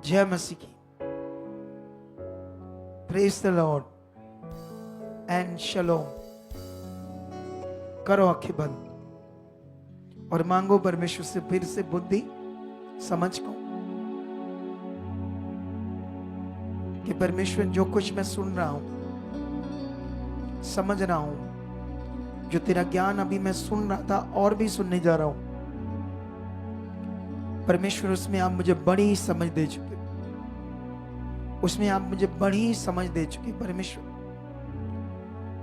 जय मसीह की। Praise the lord and shalom. करो आंखें बंद और मांगो परमेश्वर से फिर से बुद्धि समझ को, कि परमेश्वर जो कुछ मैं सुन रहा हूं, समझ रहा हूं, जो तेरा ज्ञान अभी मैं सुन रहा था और भी सुनने जा रहा हूं, परमेश्वर उसमें आप मुझे बड़ी समझ दे चुके, उसमें आप मुझे बड़ी समझ दे चुके परमेश्वर,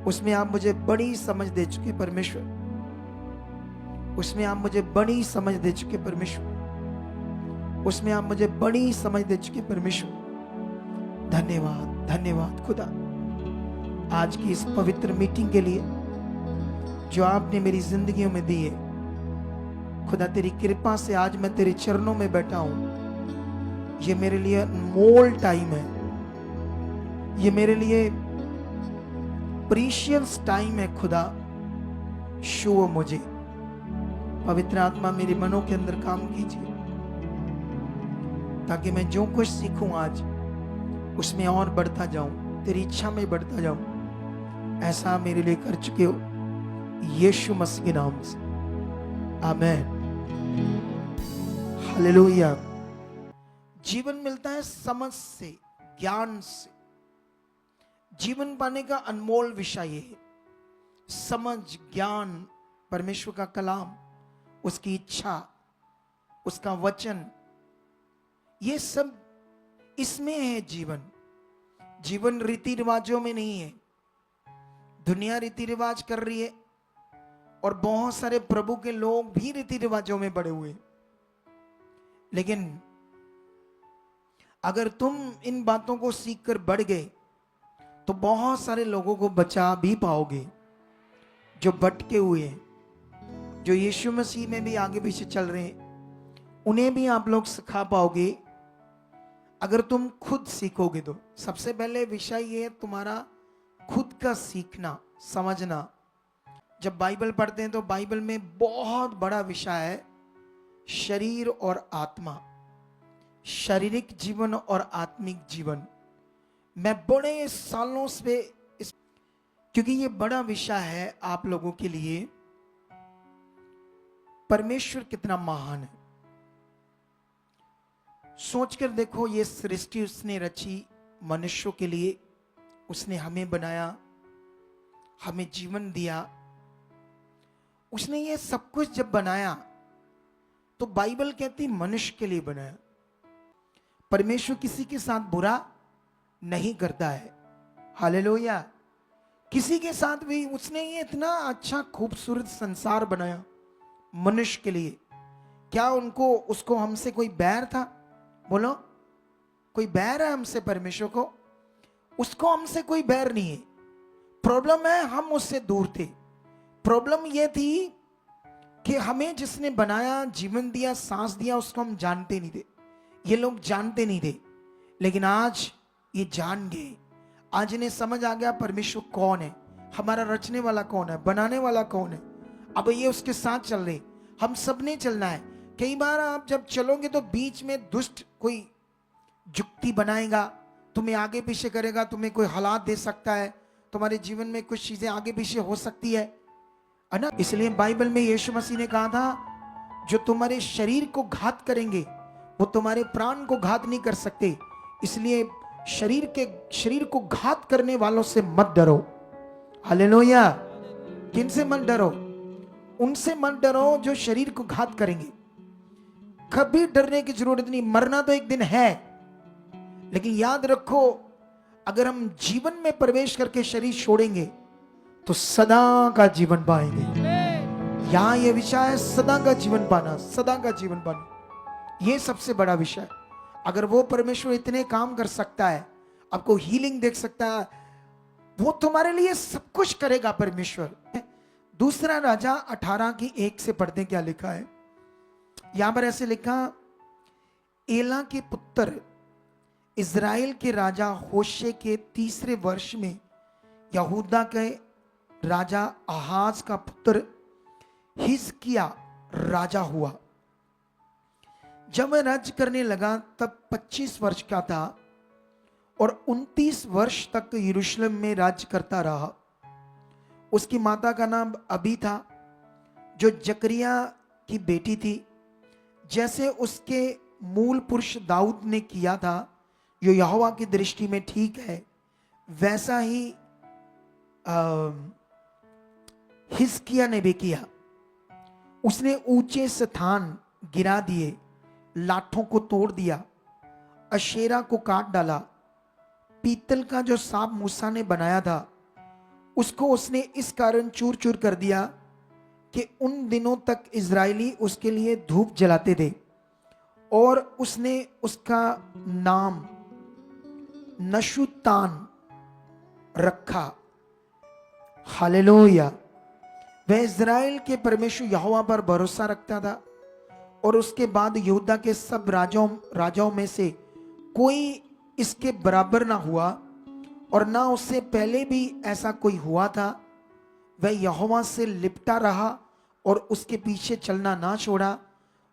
उसमें आप मुझे बड़ी समझ दे चुके परमेश्वर, उसमें आप मुझे बड़ी समझ दे चुके परमेश्वर, उसमें आप मुझे बड़ी समझ दे चुके परमेश्वर। धन्यवाद धन्यवाद खुदा, आज की इस पवित्र मीटिंग के लिए जो आपने मेरी जिंदगियों में दी है। खुदा तेरी कृपा से आज मैं तेरे चरणों में बैठा हूं। ये मेरे लिए अनमोल टाइम है, ये मेरे लिए प्रीशियस टाइम है। खुदा छुओ मुझे, पवित्र आत्मा मेरे मनों के अंदर काम कीजिए, ताकि मैं जो कुछ सीखूं आज उसमें और बढ़ता जाऊं, तेरी इच्छा में बढ़ता जाऊं। ऐसा मेरे लिए कर चुके हो यीशु मसीह के नाम से, आमीन। हालेलुया। जीवन मिलता है समझ से, ज्ञान से। जीवन पाने का अनमोल विषय ये है, समझ, ज्ञान, परमेश्वर का कलाम, उसकी इच्छा, उसका वचन, ये सब इसमें है जीवन। जीवन रीति रिवाजों में नहीं है। दुनिया रीति रिवाज कर रही है और बहुत सारे प्रभु के लोग भी रीति रिवाजों में पड़े हुए, लेकिन अगर तुम इन बातों को सीखकर बढ़ गए तो बहुत सारे लोगों को बचा भी पाओगे जो भटके हुए हैं, जो यीशु मसीह में भी आगे पीछे चल रहे हैं। उन्हें भी आप लोग सिखा पाओगे अगर तुम खुद सीखोगे तो। सबसे पहले विषय ये है तुम्हारा खुद का सीखना, समझना। जब बाइबल पढ़ते हैं तो बाइबल में बहुत बड़ा विषय है शरीर और आत्मा, शारीरिक जीवन और आत्मिक जीवन। मैं बड़े सालों से क्योंकि ये बड़ा विषय है आप लोगों के लिए, परमेश्वर कितना महान है। सोचकर देखो, ये सृष्टि उसने रची मनुष्यों के लिए, उसने हमें बनाया, हमें जीवन दिया। उसने ये सब कुछ जब बनाया तो बाइबल कहती मनुष्य के लिए बनाया। परमेश्वर किसी के साथ बुरा नहीं करता है, हालेलुया। किसी के साथ भी उसने ये इतना अच्छा खूबसूरत संसार बनाया मनुष्य के लिए। क्या उसको हमसे कोई बैर था? बोलो, कोई बैर है हमसे परमेश्वर को? उसको हमसे कोई बैर नहीं है। प्रॉब्लम है हम उससे दूर थे। प्रॉब्लम यह थी कि हमें जिसने बनाया, जीवन दिया, सांस दिया, उसको हम जानते नहीं थे। ये लोग जानते नहीं थे, लेकिन आज ये जान गए। आज इन्हें समझ आ गया परमेश्वर कौन है, हमारा रचने वाला कौन है, बनाने वाला कौन है। अब ये उसके साथ चल रहे, हम सब ने चलना है। कई बार आप जब चलोगे तो बीच में दुष्ट कोई जुक्ति बनाएगा, तुम्हें आगे पीछे करेगा, तुम्हें कोई हालात दे सकता है, तुम्हारे जीवन में कुछ चीजें आगे पीछे हो सकती है ना। इसलिए बाइबल में यीशु मसीह ने कहा था जो तुम्हारे शरीर को घात करेंगे वो तुम्हारे प्राण को घात नहीं कर सकते। इसलिए शरीर को घात करने वालों से मत डरो, हालेलुया। किन से मत डरो? उनसे मत डरो जो शरीर को घात करेंगे। कभी डरने की जरूरत नहीं। मरना तो एक दिन है, लेकिन याद रखो अगर हम जीवन में प्रवेश करके शरीर छोड़ेंगे तो सदा का जीवन पाएंगे। यहां यह विषय है सदा का जीवन पाना, सदा का जीवन पाना। यह सबसे बड़ा विषय। अगर वो परमेश्वर इतने काम कर सकता है, आपको हीलिंग देख सकता है, वो तुम्हारे लिए सब कुछ करेगा परमेश्वर। दूसरा राजा 18:1 से पढ़ते क्या लिखा है। यहां पर ऐसे लिखा, एला के पुत्र इज़राइल के राजा होशे के 3 वर्ष में यहूदा के राजा आहाज का पुत्र हिजकिय्याह राजा हुआ। जब वह राज्य करने लगा तब 25 वर्ष का था और 29 वर्ष तक यरूशलेम में राज्य करता रहा। उसकी माता का नाम अबी था, जो जकरिया की बेटी थी। जैसे उसके मूल पुरुष दाऊद ने किया था, जो यहोवा की दृष्टि में ठीक है, वैसा ही हिजकिय्याह ने भी किया। उसने ऊंचे स्थान गिरा दिए, लाठों को तोड़ दिया, अशेरा को काट डाला। पीतल का जो सांप मूसा ने बनाया था, उसको उसने इस कारण चूर चूर कर दिया कि उन दिनों तक इजरायली उसके लिए धूप जलाते थे। और उसने उसका नाम नशुतान रखा। हालेलुया। वह इजराइल के परमेश्वर यहोवा पर भरोसा रखता था और उसके बाद यहूदा के सब राजाओं में से कोई इसके बराबर ना हुआ और ना उससे पहले भी ऐसा कोई हुआ था। वह यहोवा से लिपटा रहा और उसके पीछे चलना ना छोड़ा,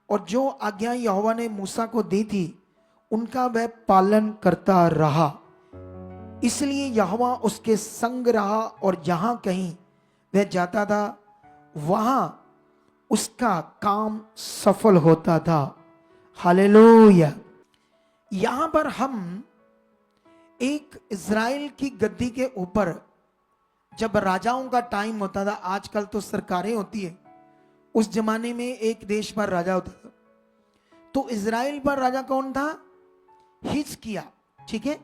और जो आज्ञा यहोवा ने मूसा को दी थी उनका वह पालन करता रहा। इसलिए यहोवा उसके संग रहा और जहां कहीं वह जाता था वहां उसका काम सफल होता था। हालेलुया। यहां पर हम एक इजराइल की गद्दी के ऊपर जब राजाओं का टाइम होता था, आजकल तो सरकारें होती है, उस जमाने में एक देश पर राजा होता था। तो इजराइल पर राजा कौन था? हिजकिय्याह। ठीक है।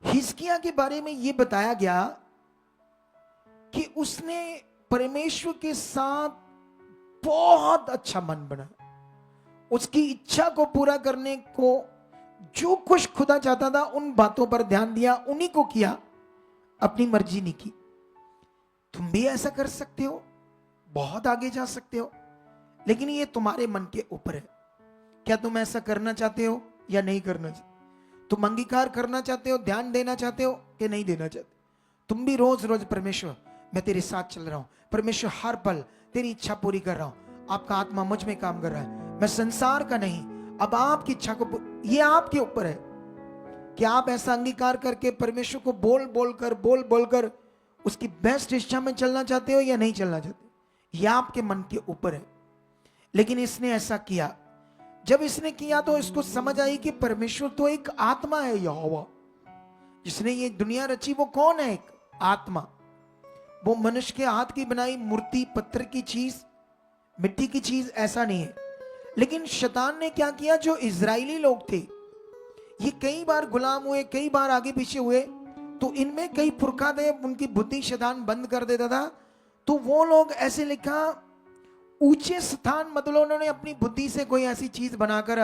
हिजकिय्याह के बारे में यह बताया गया कि उसने परमेश्वर के साथ बहुत अच्छा मन बनाया। उसकी इच्छा को पूरा करने को जो कुछ खुदा चाहता था उन बातों पर ध्यान दिया, उन्हीं को किया, अपनी मर्जी नहीं की। तुम भी ऐसा कर सकते हो, बहुत आगे जा सकते हो, लेकिन ये तुम्हारे मन के ऊपर है। क्या तुम ऐसा करना चाहते हो या नहीं करना चाहते? तुम अंगीकार करना चाहते हो, ध्यान देना चाहते हो कि नहीं देना चाहते? तुम भी रोज रोज परमेश्वर मैं तेरे साथ चल रहा हूं, परमेश्वर हर पल तेरी इच्छा पूरी कर रहा हूं, आपका आत्मा मुझ में काम कर रहा है, मैं संसार का नहीं, अब आपकी इच्छा को, ये आपके ऊपर है कि आप ऐसा अंगीकार करके परमेश्वर को बोल बोलकर उसकी बेस्ट इच्छा में चलना चाहते हो या नहीं चलना चाहते। यह आपके मन के ऊपर है। लेकिन इसने ऐसा किया। जब इसने किया तो इसको समझ आई कि परमेश्वर तो एक आत्मा है। यहोवा जिसने ये दुनिया रची वो कौन है? एक आत्मा। वो मनुष्य के हाथ की बनाई मूर्ति, पत्थर की चीज, मिट्टी की चीज ऐसा नहीं है। लेकिन शैतान ने क्या किया? जो इजरायली लोग थे ये कई बार गुलाम हुए, कई बार आगे पीछे हुए, तो इनमें कई पुरखा थे, उनकी बुद्धि शैतान बंद कर देता था। तो वो लोग ऐसे लिखा ऊंचे स्थान, मतलब उन्होंने अपनी बुद्धि से कोई ऐसी चीज बनाकर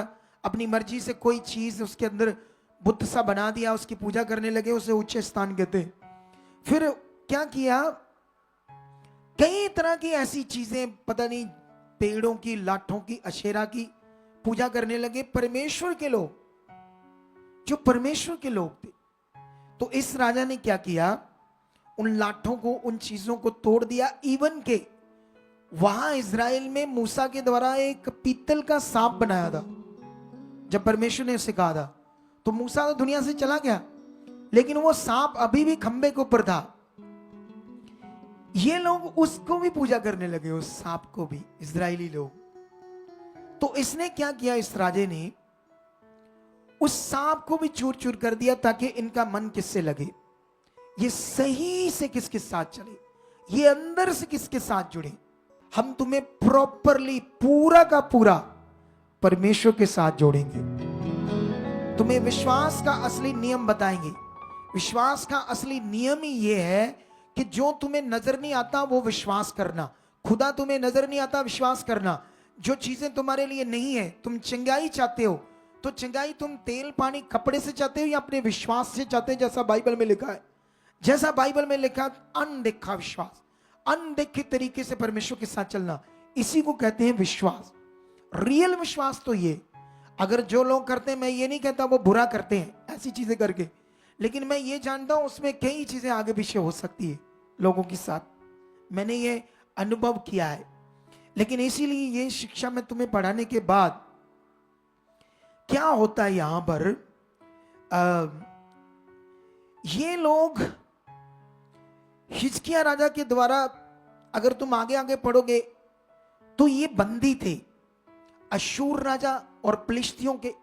अपनी मर्जी से कोई चीज उसके अंदर बुद्ध सा बना दिया, उसकी पूजा करने लगे, उसे ऊंचे स्थान कहते। फिर क्या किया? कई तरह की ऐसी चीजें, पता नहीं पेड़ों की, लाठों की, अशेरा की पूजा करने लगे परमेश्वर के लोग, जो परमेश्वर के लोग थे। तो इस राजा ने क्या किया? उन लाठों को, उन चीजों को तोड़ दिया। इवन के वहां इजराइल में मूसा के द्वारा एक पीतल का सांप बनाया था। जब परमेश्वर ने उसे कहा था तो मूसा तो दुनिया से चला गया, लेकिन वो सांप अभी भी खंबे के ऊपर था। ये लोग उसको भी पूजा करने लगे, उस सांप को भी, इजरायली लोग। तो इसने क्या किया? इस राजे ने उस सांप को भी चूर चूर कर दिया ताकि इनका मन किससे लगे, ये सही से किसके साथ चले, ये अंदर से किसके साथ जुड़े। हम तुम्हें प्रॉपरली पूरा का पूरा परमेश्वर के साथ जोड़ेंगे। तुम्हें विश्वास का असली नियम बताएंगे। विश्वास का असली नियम ही यह है कि जो तुम्हें नजर नहीं आता वो विश्वास करना। खुदा तुम्हें नजर नहीं आता, विश्वास करना। जो चीजें तुम्हारे लिए नहीं है, तुम चंगाई चाहते हो तो चंगाई तुम तेल पानी कपड़े से चाहते हो या अपने विश्वास से चाहते हो? जैसा बाइबल में लिखा है, जैसा बाइबल में लिखा, अनदेखा विश्वास, अनदेखे तरीके से परमेश्वर के साथ चलना, इसी को कहते हैं विश्वास। रियल विश्वास तो ये, अगर जो लोग करते हैं, मैं ये नहीं कहता वो बुरा करते हैं ऐसी चीजें करके, लेकिन मैं ये जानता हूं उसमें कई चीजें आगे पीछे हो सकती है लोगों के साथ, मैंने ये अनुभव किया है। लेकिन इसीलिए ये शिक्षा मैं तुम्हें पढ़ाने के बाद क्या होता है यहां पर, आ, ये लोग हिजकिय्याह राजा के द्वारा, अगर तुम आगे आगे पढ़ोगे तो ये बंदी थे। अशूर राजा और फिलिस्तियों के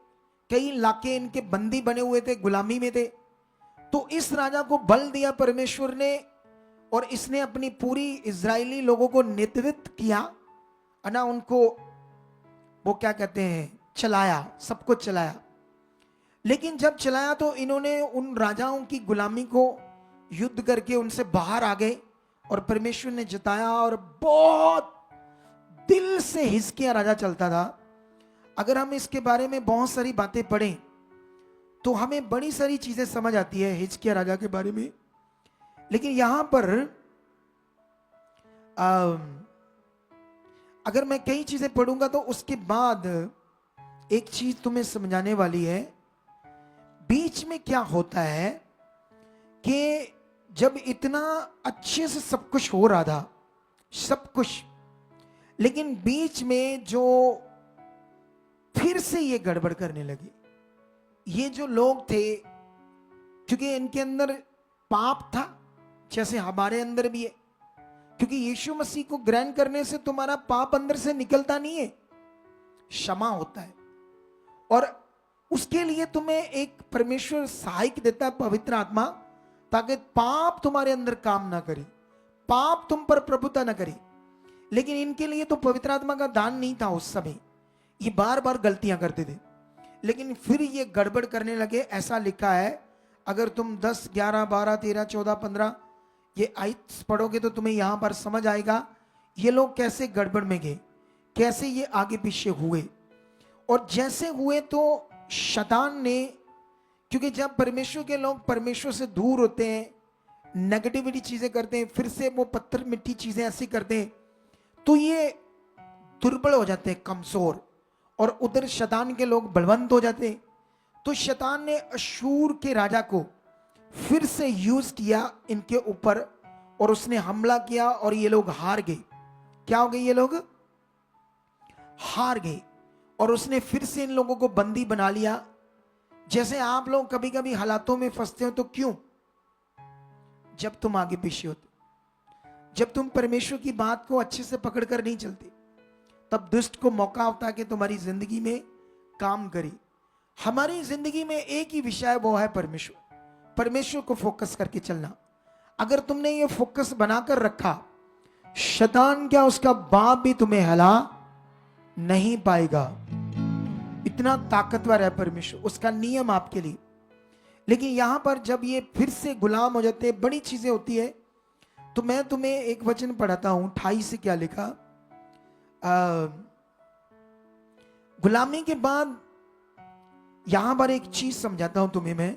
कई इलाके इनके बंदी बने हुए थे, गुलामी में थे। तो इस राजा को बल दिया परमेश्वर ने, और इसने अपनी पूरी इजरायली लोगों को नेतृत्व किया, ना उनको वो क्या कहते हैं, चलाया, सब कुछ चलाया। लेकिन जब चलाया तो इन्होंने उन राजाओं की गुलामी को युद्ध करके उनसे बाहर आ गए, और परमेश्वर ने जिताया, और बहुत दिल से हिजकिय्याह राजा चलता था। अगर हम इसके बारे में बहुत सारी बातें पढ़ें तो हमें बड़ी सारी चीजें समझ आती है हिजकिय्याह राजा के बारे में। लेकिन यहां पर अगर मैं कई चीजें पढ़ूंगा तो उसके बाद एक चीज तुम्हें समझाने वाली है। बीच में क्या होता है कि जब इतना अच्छे से सब कुछ हो रहा था, सब कुछ, लेकिन बीच में जो फिर से ये गड़बड़ करने लगे, ये जो लोग थे, क्योंकि इनके अंदर पाप था जैसे हमारे अंदर भी है, क्योंकि यीशु मसीह को ग्रहण करने से तुम्हारा पाप अंदर से निकलता नहीं है, क्षमा होता है। और उसके लिए तुम्हें एक परमेश्वर सहायक देता है, पवित्र आत्मा, ताकि पाप तुम्हारे अंदर काम ना करे, पाप तुम पर प्रभुता ना करे। लेकिन इनके लिए तो पवित्र आत्मा का दान नहीं था उस समय, ये बार बार गलतियां करते थे, लेकिन फिर ये गड़बड़ करने लगे। ऐसा लिखा है, अगर तुम 10, 11, 12, 13, 14, 15 ये आयत पढ़ोगे तो तुम्हें यहां पर समझ आएगा ये लोग कैसे गड़बड़ में गए, कैसे ये आगे पीछे हुए। और जैसे हुए तो शैतान ने, क्योंकि जब परमेश्वर के लोग परमेश्वर से दूर होते हैं, नेगेटिविटी चीजें करते हैं, फिर से वो पत्थर मिट्टी चीजें ऐसी करते हैं, तो ये दुर्बल हो जाते हैं, कमजोर, और उधर शैतान के लोग बलवंत हो जाते हैं। तो शैतान ने अशूर के राजा को फिर से यूज किया इनके ऊपर, और उसने हमला किया, और ये लोग हार गए। क्या हो गए, ये लोग हार गए, और उसने फिर से इन लोगों को बंदी बना लिया। जैसे आप लोग कभी कभी हालातों में फंसते हो तो क्यों, जब तुम आगे पीछे होते, जब तुम परमेश्वर की बात को अच्छे से पकड़कर नहीं चलते, तब दुष्ट को मौका होता है कि तुम्हारी जिंदगी में काम करे। हमारी जिंदगी में एक ही विषय, वो है परमेश्वर, परमेश्वर को फोकस करके चलना। अगर तुमने ये फोकस बनाकर रखा, शैतान क्या उसका बाप भी तुम्हें हिला नहीं पाएगा। इतना ताकतवर है परमेश्वर, उसका नियम आपके लिए। लेकिन यहां पर जब ये फिर से गुलाम हो जाते हैं, बड़ी चीजें होती है। तो मैं तुम्हें एक वचन पढ़ाता हूं, 28 से क्या लिखा। गुलामी के बाद यहां पर एक चीज समझाता हूं तुम्हें मैं।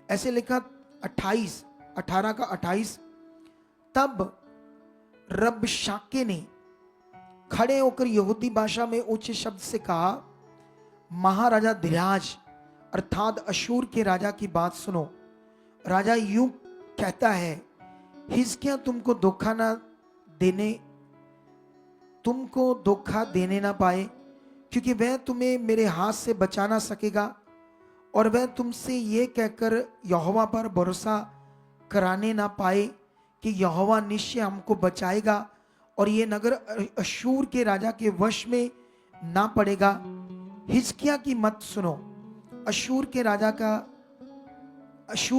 ऐसे लिखा 28, 18 का 28, तब रबशाके ने खड़े होकर यहूदी भाषा में ऊंचे शब्द से कहा, महाराजा दिराज अर्थात अशूर के राजा की बात सुनो। राजा यूं कहता है, हिजकिय्याह तुमको धोखा देने ना पाए, क्योंकि वह तुम्हें मेरे हाथ से बचा ना सकेगा, और वह तुमसे ये कहकर यहोवा पर भरोसा कराने ना पाए कि यहोवा निश्चय हमको बचाएगा और ये नगर अशूर के राजा के वश में ना पड़ेगा। हिजकिय्याह की मत सुनो। अशूर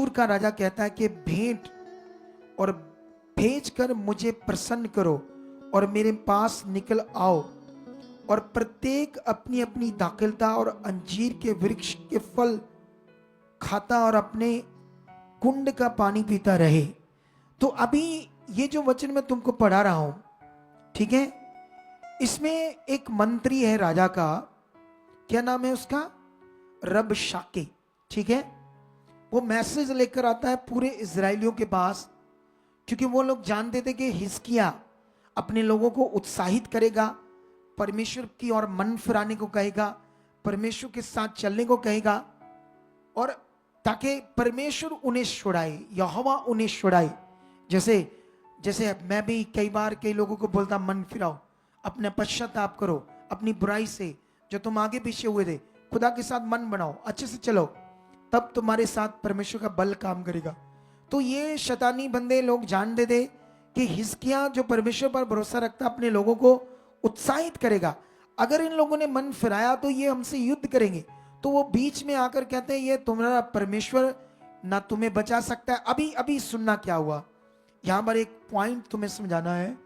का राजा कहता है कि भेंट और भेज कर मुझे प्रसन्न करो और मेरे पास निकल आओ, और प्रत्येक अपनी अपनी दाखिलता और अंजीर के वृक्ष के फल खाता और अपने कुंड का पानी पीता रहे। तो अभी ये जो वचन मैं तुमको पढ़ा रहा हूं, ठीक है, इसमें एक मंत्री है राजा का, क्या नाम है उसका, रबशाके, ठीक है। वो मैसेज लेकर आता है पूरे इजराइलियों के पास, क्योंकि वो लोग जानते थे कि हिजकिय्याह अपने लोगों को उत्साहित करेगा, परमेश्वर की ओर मन फिराने को कहेगा, परमेश्वर के साथ चलने को कहेगा, और ताकि परमेश्वर उन्हें छुड़ाए, यहोवा उन्हें छुड़ाए। जैसे मैं भी कई बार कई लोगों को बोलता, मन फिराओ, अपने पश्चाताप करो अपनी बुराई से जो तुम आगे पीछे हुए थे, खुदा के साथ मन बनाओ, अच्छे से चलो, तब तुम्हारे साथ परमेश्वर का बल काम करेगा। तो ये शैतानी बंदे लोग जानते थे कि हिजकिय्याह जो परमेश्वर पर भरोसा रखता अपने लोगों को उत्साहित करेगा। अगर इन लोगों ने मन फिराया तो ये हमसे युद्ध करेंगे। तो वो बीच में आकर कहते हैं ये तुम्हारा परमेश्वर ना तुम्हें बचा सकता है। अभी अभी सुनना क्या हुआ, यहां पर एक पॉइंट तुम्हें समझाना है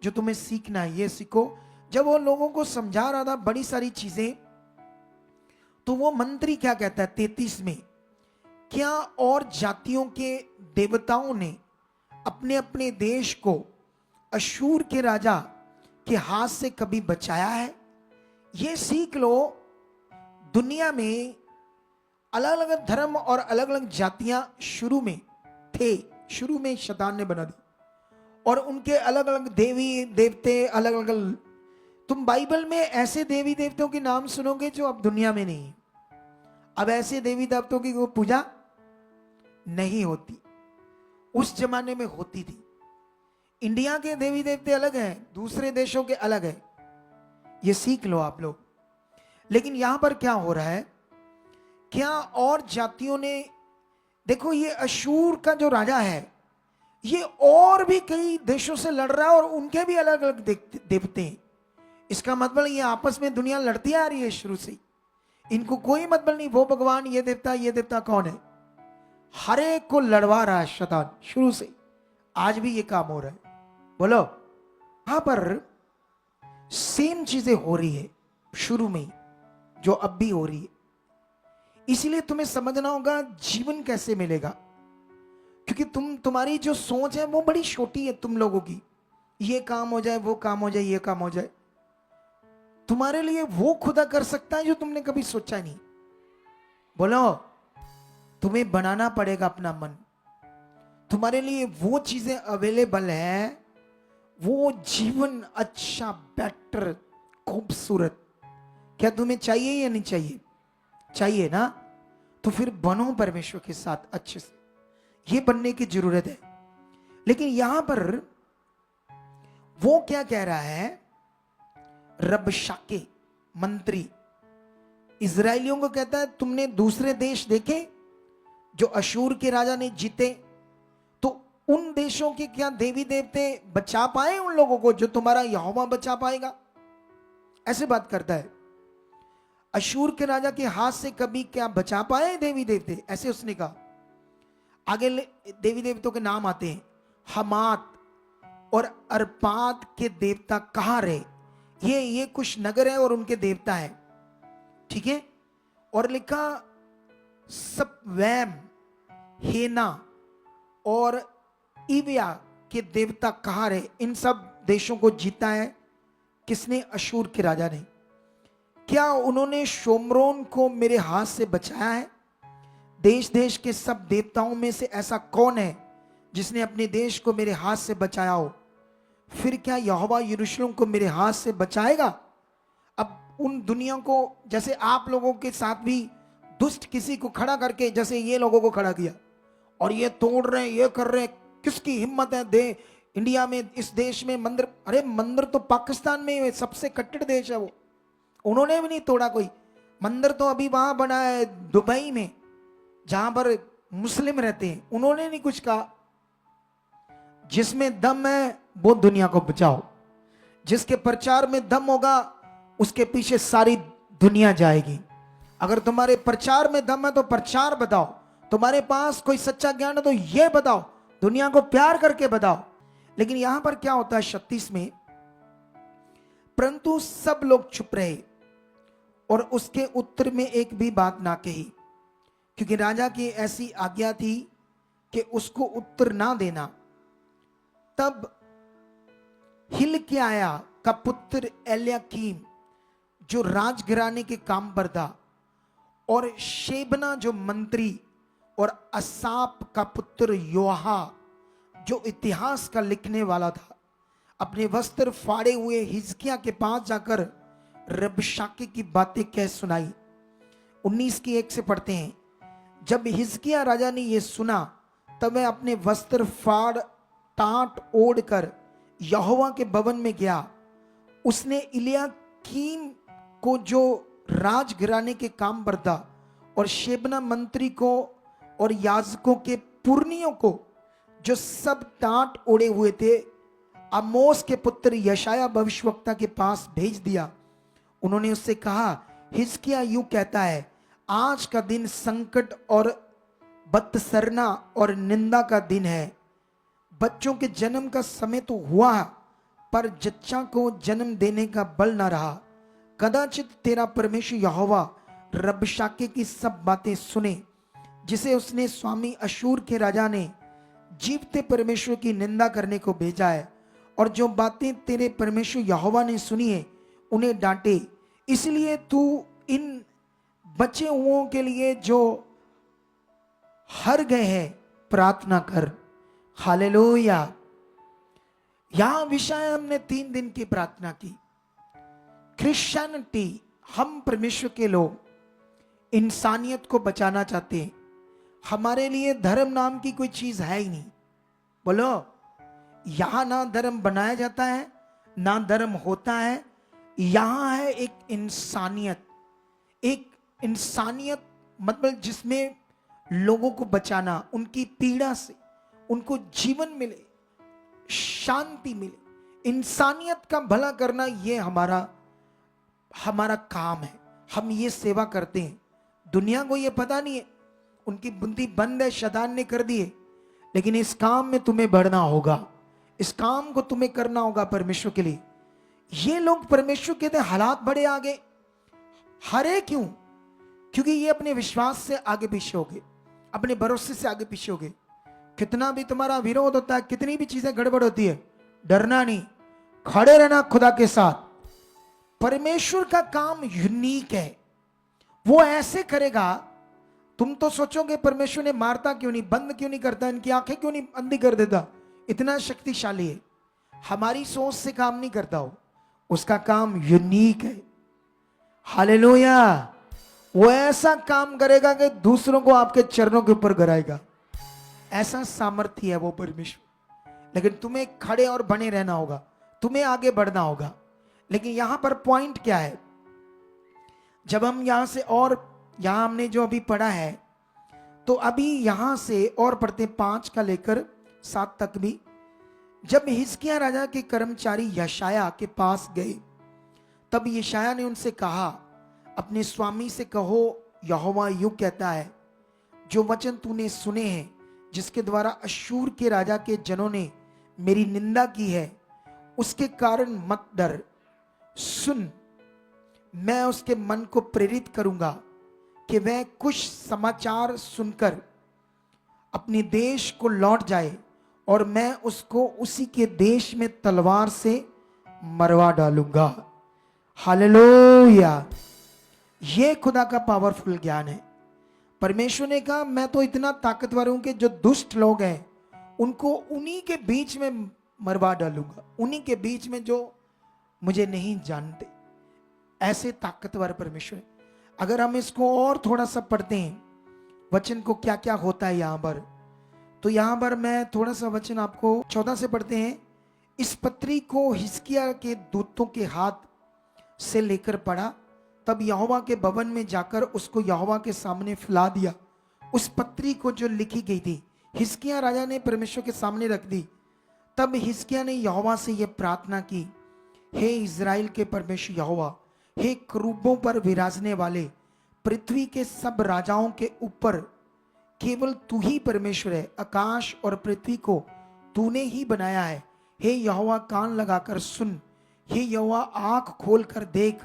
जो तुम्हें सीखना है। ये सीखो, जब वो लोगों को समझा रहा था बड़ी सारी चीजें, तो वो मंत्री क्या कहता है 33 में, क्या और जातियों के देवताओं ने अपने अपने देश को अशूर के राजा के हाथ से कभी बचाया है? ये सीख लो, दुनिया में अलग अलग धर्म और अलग अलग जातियां शुरू में थे, शुरू में शैतान ने बना दी, और उनके अलग अलग देवी देवते अलग अलग। तुम बाइबल में ऐसे देवी देवताओं के नाम सुनोगे जो अब दुनिया में नहीं। अब ऐसे देवी देवताओं की पूजा नहीं होती, उस जमाने में होती थी। इंडिया के देवी देवते अलग हैं, दूसरे देशों के अलग है, ये सीख लो आप लोग। लेकिन यहां पर क्या हो रहा है, क्या और जातियों ने, देखो ये अशूर का जो राजा है ये और भी कई देशों से लड़ रहा है और उनके भी अलग अलग देवते हैं। इसका मतलब ये आपस में दुनिया लड़ती आ रही है शुरू से, इनको कोई मतलब नहीं वो भगवान ये देवता कौन है, हर एक को लड़वा रहा है शैतान शुरू से। आज भी ये काम हो रहा है। बोलो, यहां पर सेम चीजें हो रही है शुरू में जो अब भी हो रही है। इसलिए तुम्हें समझना होगा जीवन कैसे मिलेगा, क्योंकि तुम्हारी जो सोच है वो बड़ी छोटी है तुम लोगों की। ये काम हो जाए, वो काम हो जाए, ये काम हो जाए, तुम्हारे लिए वो खुदा कर सकता है जो तुमने कभी सोचा नहीं। बोलो, तुम्हें बनाना पड़ेगा अपना मन, तुम्हारे लिए वो चीजें अवेलेबल है, वो जीवन अच्छा, बेटर, खूबसूरत। क्या तुम्हें चाहिए या नहीं चाहिए? चाहिए ना, तो फिर बनो परमेश्वर के साथ अच्छे से, ये बनने की जरूरत है। लेकिन यहां पर वो क्या कह रहा है, रबशाके मंत्री इजराइलियों को कहता है तुमने दूसरे देश देखे जो अशूर के राजा ने जीते, तो उन देशों के क्या देवी देवते बचा पाए उन लोगों को जो तुम्हारा यहोवा बचा पाएगा? ऐसे बात करता है, अशूर के राजा के हाथ से कभी क्या बचा पाए देवी देवते? ऐसे उसने कहा। आगे देवी देवताओं के नाम आते हैं, हमात और अरपाद के देवता कहां रहे? ये कुछ नगर है और उनके देवता है, ठीक है। और लिखा सपवैम, हेना और इविया के देवता कहां रहे? इन सब देशों को जीता है किसने? अशूर के राजा ने। क्या उन्होंने शोमरोन को मेरे हाथ से बचाया है? देश देश के सब देवताओं में से ऐसा कौन है जिसने अपने देश को मेरे हाथ से बचाया हो? फिर क्या यहोवा यरूशलेम को मेरे हाथ से बचाएगा? अब उन दुनिया को, जैसे आप लोगों के साथ भी दुष्ट किसी को खड़ा करके, जैसे ये लोगों को खड़ा किया और ये तोड़ रहे हैं, ये कर रहे हैं, किसकी हिम्मत है दे इंडिया में, इस देश में मंदिर? अरे मंदिर तो पाकिस्तान में सबसे कट्टर देश है वो, उन्होंने भी नहीं तोड़ा कोई मंदिर। तो अभी वहां बना है दुबई में जहां पर मुस्लिम रहते हैं, उन्होंने नहीं कुछ कहा। जिसमें दम है वो दुनिया को बचाओ, जिसके प्रचार में दम होगा उसके पीछे सारी दुनिया जाएगी। अगर तुम्हारे प्रचार में दम है तो प्रचार बताओ, तुम्हारे पास कोई सच्चा ज्ञान है तो ये बताओ, दुनिया को प्यार करके बताओ। लेकिन यहां पर क्या होता है 36 में, परंतु सब लोग चुप रहे और उसके उत्तर में एक भी बात ना कही, क्योंकि राजा की ऐसी आज्ञा थी कि उसको उत्तर ना देना। तब हिल्किय्याह का पुत्र एल्याकीम जो राजघराने के काम पर था, और शेबना जो मंत्री, और असाप का पुत्र योहा जो इतिहास का लिखने वाला था, अपने वस्त्र फाड़े हुए हिजकिय्याह के पास जाकर रबशाके की बातें कह सुनाई। 19 की 1 से पढ़ते हैं। जब हिजकिय्याह राजा ने यह सुना तब वह अपने वस्त्र फाड़ टाट ओढ़कर यहोवा के भवन में गया। उसने इल्याकीम को जो राजघराने के काम पर था, और शेबना मंत्री को और याजकों के पुरनियों को, जो सब टाट ओढ़े हुए थे, आमोस के पुत्र यशाया भविष्यवक्ता के पास भेज दिया। उन्होंने उससे कहा, हिजकिय्याह यूं कहता है, आज का दिन संकट और बदसरना और निंदा का दिन है। बच्चों के जन्म का समय तो हुआ, पर जच्चा को जन्म देने का बल न रहा। कदाचित तेरा परमेश्वर यहोवा रबशाके की सब बातें सुने, जिसे उसने स्वामी अशूर के राजा ने जीवते परमेश्वर की निंदा करने को भेजा है, और जो बातें तेरे परमेश्वर यहोवा ने सुनी है उन्हें डांटे। इसलिए तू इन बचे हुओं के लिए जो हर गए हैं प्रार्थना कर। हालेलुया। यहां विषय हमने 3 दिन की प्रार्थना की। क्रिश्चियनिटी, हम परमेश्वर के लोग इंसानियत को बचाना चाहते हैं। हमारे लिए धर्म नाम की कोई चीज है ही नहीं। बोलो, यहां ना धर्म बनाया जाता है ना धर्म होता है। यहां है एक इंसानियत, एक इंसानियत मतलब जिसमें लोगों को बचाना, उनकी पीड़ा से उनको जीवन मिले, शांति मिले, इंसानियत का भला करना, ये हमारा काम है। हम ये सेवा करते हैं। दुनिया को ये पता नहीं है, उनकी बुद्धि बंद है, शैतान ने कर दी है। लेकिन इस काम में तुम्हें बढ़ना होगा, इस काम को तुम्हें करना होगा परमेश्वर के लिए। ये लोग परमेश्वर कहते हैं हालात बड़े आगे हरे क्यों? क्योंकि ये अपने विश्वास से आगे पीछे हो गए, अपने भरोसे से आगे पीछे हो गए। कितना भी तुम्हारा विरोध होता है, कितनी भी चीजें गड़बड़ होती है, डरना नहीं, खड़े रहना खुदा के साथ। परमेश्वर का काम यूनिक है, वो ऐसे करेगा। तुम तो सोचोगे परमेश्वर ने मारता क्यों नहीं, बंद क्यों नहीं करता, इनकी आंखें क्यों नहीं अंधी कर देता, इतना शक्तिशाली है। हमारी सोच से काम नहीं करता हो, उसका काम यूनिक है। हालेलुया। वो ऐसा काम करेगा कि दूसरों को आपके चरणों के ऊपर गिराएगा। ऐसा सामर्थ्य है वो परमेश्वर। लेकिन तुम्हें खड़े और बने रहना होगा, तुम्हें आगे बढ़ना होगा। लेकिन यहां पर पॉइंट क्या है, जब हम यहां से और यहां हमने जो अभी पढ़ा है, तो अभी यहां से और पढ़ते 5 का लेकर 7 तक भी। जब हिजकिय्याह राजा के कर्मचारी यशाया के पास गए, तब यशाया ने उनसे कहा, अपने स्वामी से कहो, यहोवा यूं कहता है, जो वचन तूने सुने हैं, जिसके द्वारा अश्शूर के राजा के जनों ने मेरी निंदा की है, उसके कारण मत डर। सुन, मैं उसके मन को प्रेरित करूंगा कि वह कुछ समाचार सुनकर अपने देश को लौट जाए, और मैं उसको उसी के देश में तलवार से मरवा डालूंगा। हालेलुया। ये खुदा का पावरफुल ज्ञान है। परमेश्वर ने कहा, मैं तो इतना ताकतवर हूं कि जो दुष्ट लोग हैं उनको उन्हीं के बीच में मरवा डालूंगा, उन्हीं के बीच में जो मुझे नहीं जानते। ऐसे ताकतवर परमेश्वर है। अगर हम इसको और थोड़ा सा पढ़ते हैं, वचन को क्या क्या होता है यहां पर, तो यहां पर मैं थोड़ा सा वचन आपको 14 से पढ़ते हैं। इस पत्री को हिजकिय्याह के दूतों के हाथ से लेकर पढ़ा, तब यहोवा के भवन में जाकर उसको यहोवा के सामने फैला दिया। उस पत्री को जो लिखी गई थी हिजकिय्याह राजा ने परमेश्वर के सामने रख दी। तब हिजकिय्याह ने यहोवा से यह प्रार्थना की, हे इज़राइल के परमेश्वर यहोवा, हे करूबों पर विराजने वाले, पृथ्वी के सब राजाओं के ऊपर केवल तू ही परमेश्वर है। आकाश और पृथ्वी को तूने ही बनाया है। हे यहोवा, कान लगाकर सुन, हे यहोवा, आंख खोलकर देख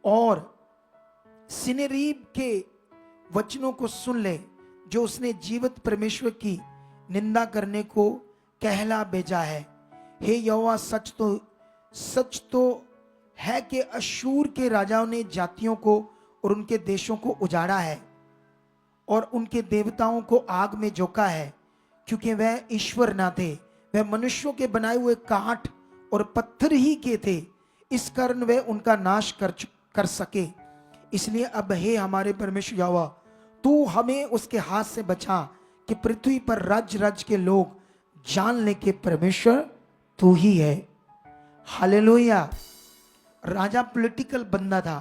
और सिनेरीब के वचनों को सुन ले, जो उसने जीवित परमेश्वर की निंदा करने को कहला भेजा है। हे यहोवा, सच तो है कि अश्शूर के राजाओं ने जातियों को और उनके देशों को उजाड़ा है और उनके देवताओं को आग में झोंका है, क्योंकि वह ईश्वर ना थे, वह मनुष्यों के बनाए हुए काठ और पत्थर ही के थे। इस कारण वे उनका नाश कर सके। इसलिए अब हे हमारे परमेश्वर यहोवा, तू हमें उसके हाथ से बचा कि पृथ्वी पर राज्य राज्य के लोग जान ले कि परमेश्वर तू ही है। हालेलुया। राजा पॉलिटिकल बंदा था,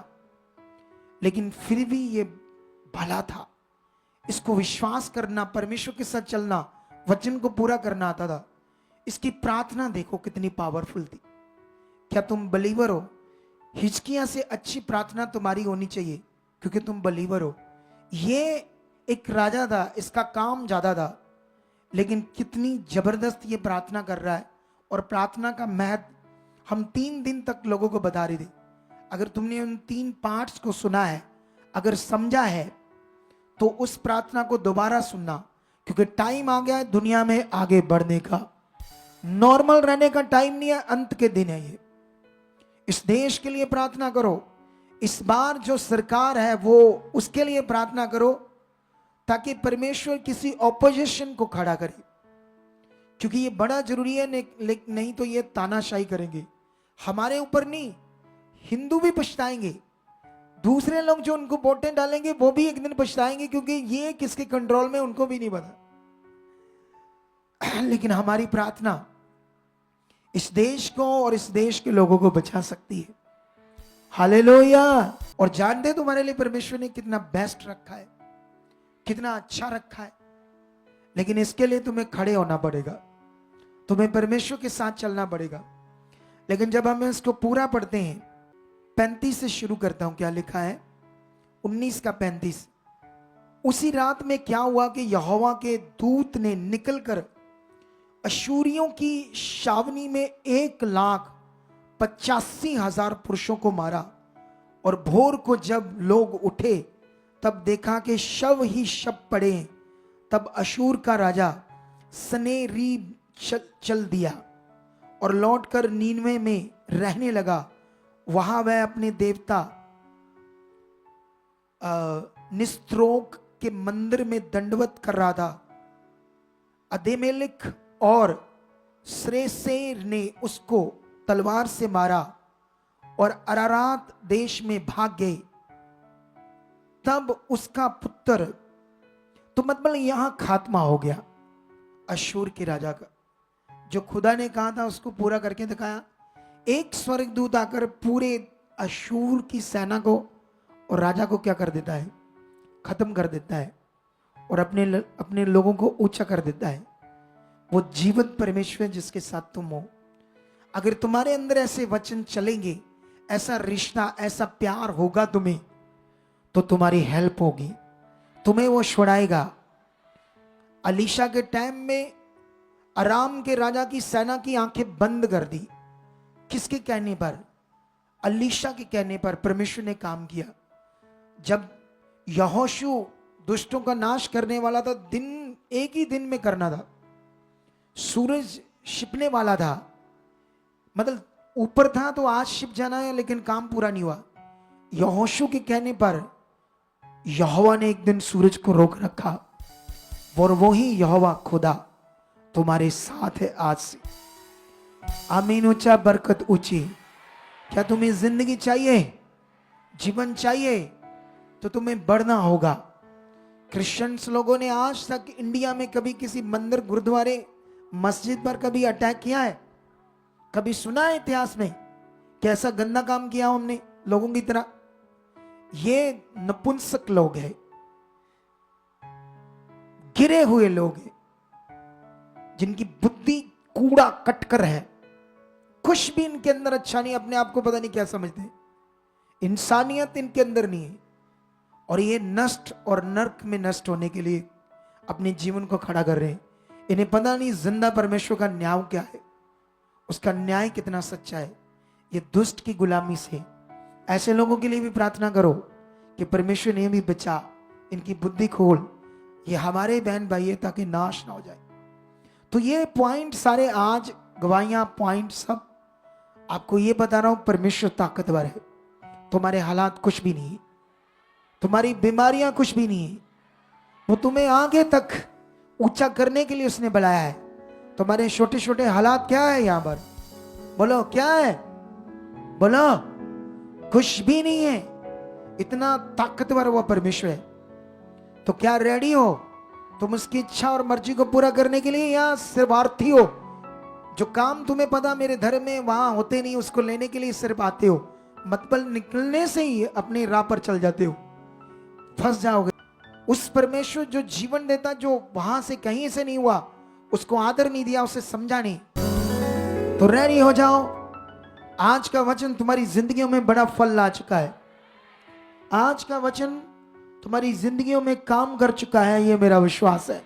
लेकिन फिर भी ये भला था। इसको विश्वास करना, परमेश्वर के साथ चलना, वचन को पूरा करना आता था। इसकी प्रार्थना देखो कितनी पावरफुल थी। क्या तुम बलीवर हो? हिजकिय्याह से अच्छी प्रार्थना तुम्हारी होनी चाहिए, क्योंकि तुम बलीवर हो। ये एक राजा था, इसका काम ज्यादा था, लेकिन कितनी जबरदस्त ये प्रार्थना कर रहा है। और प्रार्थना का महत्व हम 3 दिन तक लोगों को बता रहे थे। अगर तुमने उन 3 पार्ट्स को सुना है, अगर समझा है, तो उस प्रार्थना को दोबारा सुनना, क्योंकि टाइम आ गया है दुनिया में आगे बढ़ने का। नॉर्मल रहने का टाइम नहीं है, अंत के दिन है ये। इस देश के लिए प्रार्थना करो, इस बार जो सरकार है वो उसके लिए प्रार्थना करो, ताकि परमेश्वर किसी ऑपोजिशन को खड़ा करे, क्योंकि ये बड़ा जरूरी है। नहीं तो ये तानाशाही करेंगे हमारे ऊपर। नहीं, हिंदू भी पछताएंगे, दूसरे लोग जो उनको वोटें डालेंगे वो भी एक दिन पछताएंगे, क्योंकि ये किसके कंट्रोल में उनको भी नहीं पता। लेकिन हमारी प्रार्थना इस देश को और इस देश के लोगों को बचा सकती है। हालेलुया। और जानते तुम्हारे लिए परमेश्वर ने कितना बेस्ट रखा है, कितना अच्छा रखा है। लेकिन इसके लिए तुम्हें खड़े होना पड़ेगा, तुम्हें परमेश्वर के साथ चलना पड़ेगा। लेकिन जब हम इसको पूरा पढ़ते हैं, 35 से शुरू करता हूं, क्या लिखा है 19 का 35। उसी रात में क्या हुआ कि यहोवा के दूत ने निकलकर अशूरियों की छावनी में 1,85,000 पुरुषों को मारा। और भोर को जब लोग उठे तब देखा कि शव ही शव पड़े। तब अशूर का राजा सनेरीब चल दिया और लौटकर नीनवे में रहने लगा। वहां वह अपने देवता निस्त्रोक के मंदिर में दंडवत कर रहा था। अदेमेलेक और श्रेसेर ने उसको तलवार से मारा और अरारात देश में भाग गए। तब उसका पुत्र, तो मतलब यहां खात्मा हो गया अशूर के राजा का। जो खुदा ने कहा था उसको पूरा करके दिखाया। एक स्वर्गदूत आकर पूरे अशूर की सेना को और राजा को क्या कर देता है, खत्म कर देता है, और अपने लोगों को ऊंचा कर देता है। वो जीवित परमेश्वर जिसके साथ तुम हो। अगर तुम्हारे अंदर ऐसे वचन चलेंगे, ऐसा रिश्ता, ऐसा प्यार होगा तुम्हें, तो तुम्हारी हेल्प होगी, तुम्हें वो छुड़ाएगा। अलीशा के टाइम में अराम के राजा की सेना की आंखें बंद कर दी। किसके कहने पर? अलीशा के कहने पर परमेश्वर ने काम किया। जब यहोशू दुष्टों का नाश करने वाला था, दिन एक ही दिन में करना था, सूरज छिपने वाला था, मतलब ऊपर था तो आज छिप जाना है, लेकिन काम पूरा नहीं हुआ। यहोशू के कहने पर यहोवा ने एक दिन सूरज को रोक रखा, और वही यहोवा खुदा तुम्हारे साथ है आज से। आमीन। ऊंचा, बरकत ऊंची। क्या तुम्हें जिंदगी चाहिए, जीवन चाहिए, तो तुम्हें बढ़ना होगा। क्रिश्चियंस लोगों ने आज तक इंडिया में कभी किसी मंदिर, गुरुद्वारे, मस्जिद पर कभी अटैक किया है? कभी सुना है इतिहास में कि ऐसा गंदा काम किया हमने लोगों की तरह? ये नपुंसक लोग हैं, गिरे हुए लोग हैं, जिनकी बुद्धि कूड़ा कटकर है। कुछ भी इनके अंदर अच्छा नहीं, अपने आप को पता नहीं क्या समझते हैं, इंसानियत इनके अंदर नहीं है। और ये नष्ट और नर्क में नष्ट होने के लिए अपने जीवन को खड़ा कर रहे हैं। इन्हें पता नहीं जिंदा परमेश्वर का न्याय क्या है, उसका न्याय कितना सच्चा है। ये दुष्ट की गुलामी से ऐसे लोगों के लिए भी प्रार्थना करो कि परमेश्वर ने भी बचा, इनकी बुद्धि खोल। ये हमारे बहन भाई है, ताकि नाश ना हो जाए। तो ये पॉइंट सारे आज गवाहियां, पॉइंट सब आपको ये बता रहा हूं, परमेश्वर ताकतवर है। तुम्हारे हालात कुछ भी नहीं, तुम्हारी बीमारियां कुछ भी नहीं, वो तुम्हें आगे तक ऊंचा करने के लिए उसने बुलाया है। तुम्हारे छोटे छोटे हालात क्या है यहां पर? बोलो क्या है? बोलो कुछ भी नहीं है। इतना ताकतवर वो परमेश्वर है। तो क्या रेडी हो तुम उसकी इच्छा और मर्जी को पूरा करने के लिए, या सिर्फार्थी हो? जो काम तुम्हें पता मेरे धर्म में वहां होते नहीं, उसको लेने के लिए सिर्फ आते हो, मतलब निकलने से ही अपनी राह पर चल जाते हो, फंस जाओगे। उस परमेश्वर जो जीवन देता, जो वहां से कहीं से नहीं हुआ, उसको आदर नहीं दिया, उसे समझा नहीं, तो रेडी हो जाओ। आज का वचन तुम्हारी जिंदगियों में बड़ा फल ला चुका है। आज का वचन तुम्हारी जिंदगियों में काम कर चुका है, ये मेरा विश्वास है।